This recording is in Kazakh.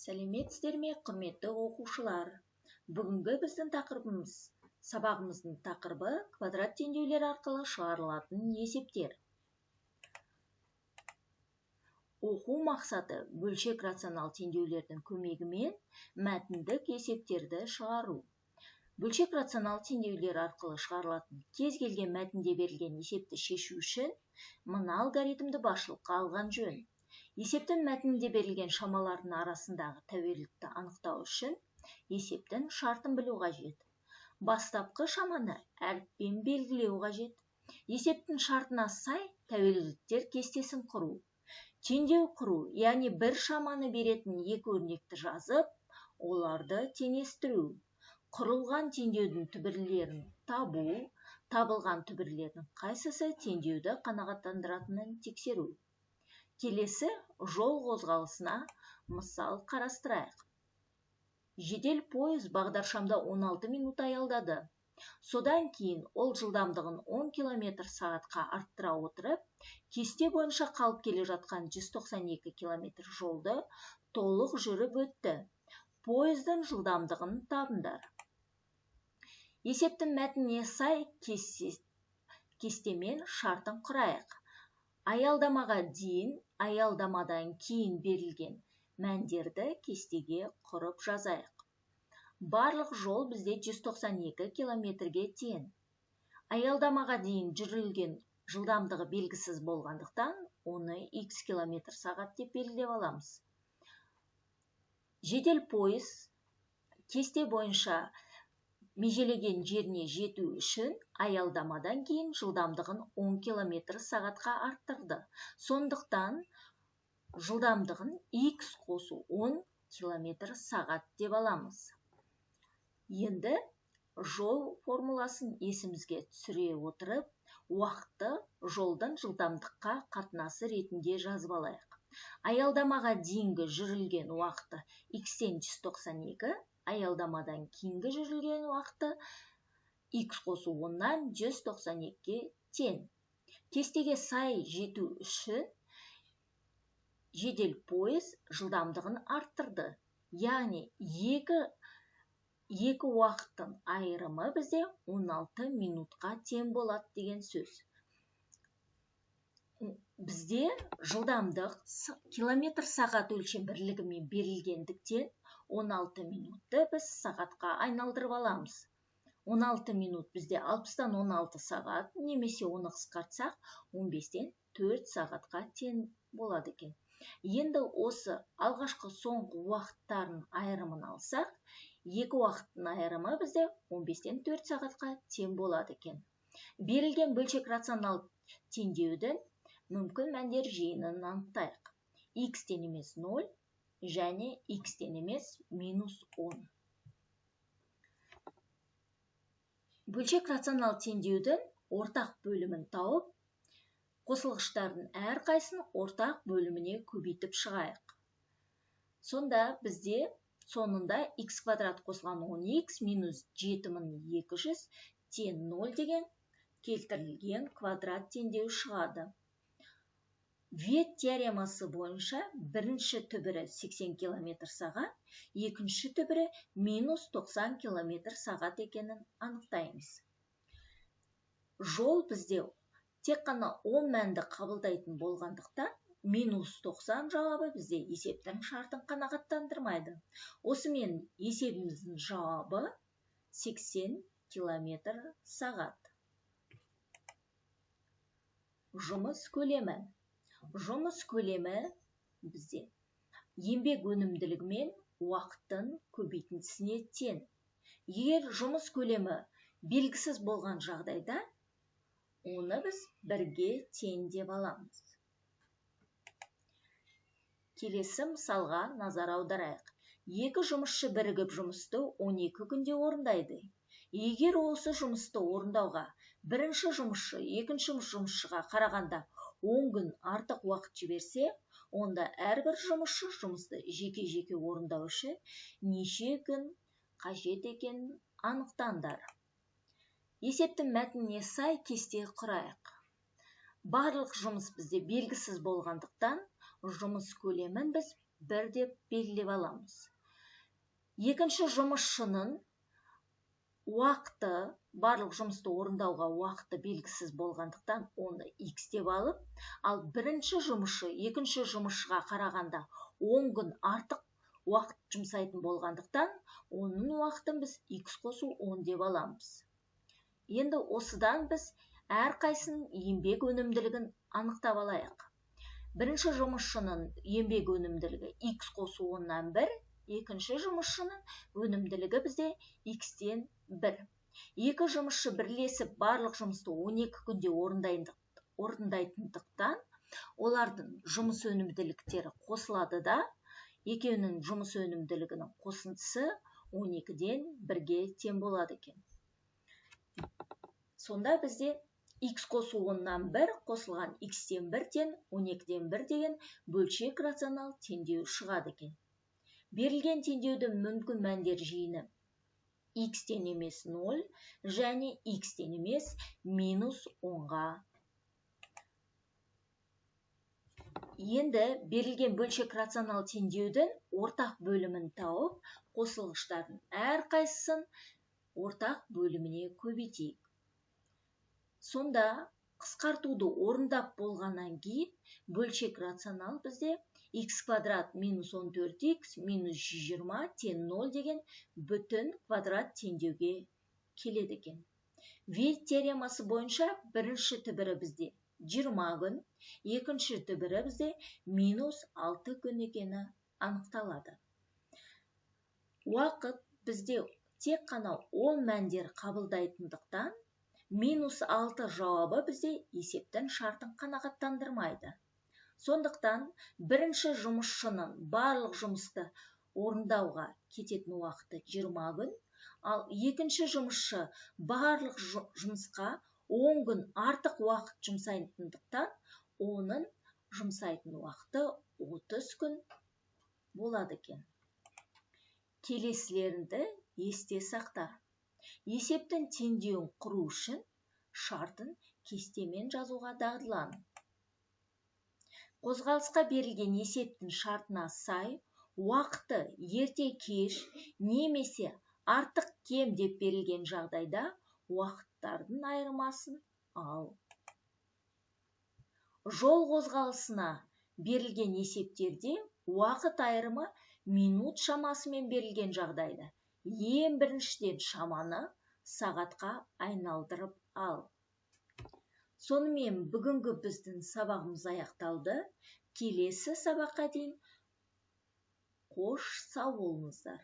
Сәлеметсіздер ме, құрметті оқушылар? Бүгінгі біздің тақырыбымыз, сабағымыздың тақырыбы квадрат теңдеулер арқылы шығарылатын есептер. Оқу мақсаты бөлшек рационал теңдеулердің көмегімен мәтіндік есептерді шығару. Бөлшек рационал теңдеулер арқылы шығарылатын кез келген мәтінде берілген есепті шешу үшін мына алгоритмді басшылыққа алған жөн. Есептің мәтінінде берілген шамалардың арасындағы тәуелділікті анықтау үшін есептің шартын білу қажет. Бастапқы шаманы әріппен белгілеу қажет. Есептің шартына сай тәуелділіктер кестесін құру. Теңдеу құру, яғни бір шаманы беретін екі өрнекті жазып, оларды теңестіру. Құрылған теңдеудің түбірлерін табу, табылған түбірлердің қайсысы теңдеуді қанағаттандыратынын тексеру. Келесі жол қозғалысына мысал қарастырайық. Жедел пойыз бағдаршамда 16 минут аялдады. Содан кейін ол жылдамдығын 10 км сағатқа арттыра отырып, кесте бойынша қалып келе жатқан 192 км жолды толық жүріп өтті. Пойыздың жылдамдығын табыңдар. Есептің мәтініне сай кестемен шартын құрайық. Аялдамаға дейін, аялдамадан кейін берілген мәндерді кестеге құрып жазайық. Барлық жол бізде 192 км-ге тең. Аялдамаға дейін жүрілген жылдамдығы белгісіз болғандықтан, оны x км/сағат деп белгілеп аламыз. Жедел пойыз кесте бойынша межелеген жеріне жету үшін аялдамадан кейін жылдамдығын 10 км/сағатқа арттырды. Сондықтан жылдамдығын x қосу 10 км/сағат деп аламыз. Енді жол формуласын есімізге түсіре отырып, уақытты жолдың жылдамдыққа қатынасы ретінде жазып алайық. Аялдамаға дейінгі жүрілген уақыты x-тен 192, аялдамадан кейінгі жүрілген уақыты x қосу 10-нан 192-ге тең. Кестеге сай жету үшін жедел пойыз жылдамдығын арттырды. Яғни екі уақыттың айырымы бізде 16 минутқа тең болады деген сөз. Бізде жылдамдық км/сағат өлшем бірлігімен берілгендіктен 16 минутты біз сағатқа айналдырып аламыз. 16 минут бізде 60-тан 16 сағат, немесе оны қысқартсақ 15-тен 4 сағатқа тең болады екен. Енді осы алғашқы соңғы уақыттарын айырымын алсақ, екі уақыттың айырымы бізде 15-тен 4 сағатқа тең болады екен. Берілген бөлшек рационал теңдеудің мүмкін мәндер жиынын анықтайық. X-тен емес 0 және x-тен емес -10. Бөлшек рационал теңдеудің ортақ бөлімін тауып, қосылғыштардың әрқайсысын ортақ бөліміне көбейтіп шығайық. Сонда бізде сонында x квадрат қосылған 10x минус 7200 тең 0 деген келтірілген квадрат теңдеу шығады. Вет теоремасы бойынша бірінші түбірі 80 км/сағат, екінші түбірі -90 км/сағат екенін анықтаймыз. Жол бізде тек қана 10 мәнді қабылдайтын болғандықтан, -90 жауабы бізде есептің шартын қанағаттандырмайды. Осымен есебіміздің жауабы 80 км/сағат. Жұмыс көлемі. Жұмыс көлемі бізде еңбек өнімділігі мен уақыттың көбейтіндісіне тең. Егер жұмыс көлемі белгісіз болған жағдайда, оны біз 1-ге тең деп аламыз. Келесі мысалға назар аударайық. Екі жұмысшы бірігіп жұмысты 12 күнде орындайды. Егер осы жұмысты орындауға бірінші жұмысшы екінші жұмысшыға қарағанда 10 күн артық уақыт жіберсе, онда әрбір жұмысшы жұмысты жеке-жеке орындау үшін неше күн қажет екенін анықтаңдар. Есептің мәтініне сай кесте құрайық. Барлық жұмыс бізде белгісіз болғандықтан, жұмыс көлемін біз 1 деп белгілеп аламыз. Екінші жұмысшының уақыты, барлық жұмысты орындауға уақыты белгісіз болғандықтан оны x деп алып, ал бірінші жұмысшы екінші жұмысшыға қарағанда 10 күн артық уақыт жұмсайтын болғандықтан, оның уақытын біз x қосу 10 деп аламыз. Енді осыдан біз әрқайсының еңбек өнімділігін анықтап алайық. Бірінші жұмысшының еңбек өнімділігі x қосу 10-нан 1, екінші жұмысшының өнімділігі бізде x-тен 1. Екі жұмысшы бірлесіп барлық жұмысты 12 күнде орындайтындықтан, олардың жұмыс өнімділіктері қосылады да, екеуінің жұмыс өнімділігінің қосындысы 12-ден 1-ге тең болады екен. Сонда бізде x қосу 10-нан 1 қосылған x-тен 1 тең 12-ден 1 деген бөлшек рационал теңдеуі шығады екен. Берілген теңдеудің мүмкін мәндер жиыны x-тен емес 0 және x-тен емес минус 10-ға. Енді берілген бөлшек рационал теңдеудің ортақ бөлімін тауып, қосылғыштардың әрқайсысын ортақ бөліміне көбейтейік. Сонда қысқартуды орындап болғаннан кейін бөлшек рационал бізде x квадрат минус 14x минус 120 тең 0 деген бүтін квадрат теңдеуге келеді екен. Вейт теоремасы бойынша бірінші түбірі бізде 20 күн, екінші түбірі бізде минус 6 күн екені анықталады. Уақыт бізде тек қана 10 мәндер қабылдайтындықтан, минус 6 жауабы бізде есептің шартын қанағаттандырмайды. Сондықтан бірінші жұмысшының барлық жұмысты орындауға кететін уақыты 20 күн, ал екінші жұмысшы барлық жұмысқа 10 күн артық уақыт жұмсайтындықтан, оның жұмсайтын уақыты 30 күн болады екен. Келесілерді есте сақта. Есептің теңдеуін құру үшін шартын кестемен жазуға дағдылан. Қозғалысқа берілген есептің шартына сай, уақыты ерте кеш немесе артық кем деп берілген жағдайда уақыттардың айырмасын ал. Жол қозғалысына берілген есептерде уақыт айырымы минут шамасымен берілген жағдайда ең біріншіден шаманы сағатқа айналдырып ал. Сонымен бүгінгі біздің сабағымыз аяқталды. Келесі сабаққа дейін қош сау болыңыздар.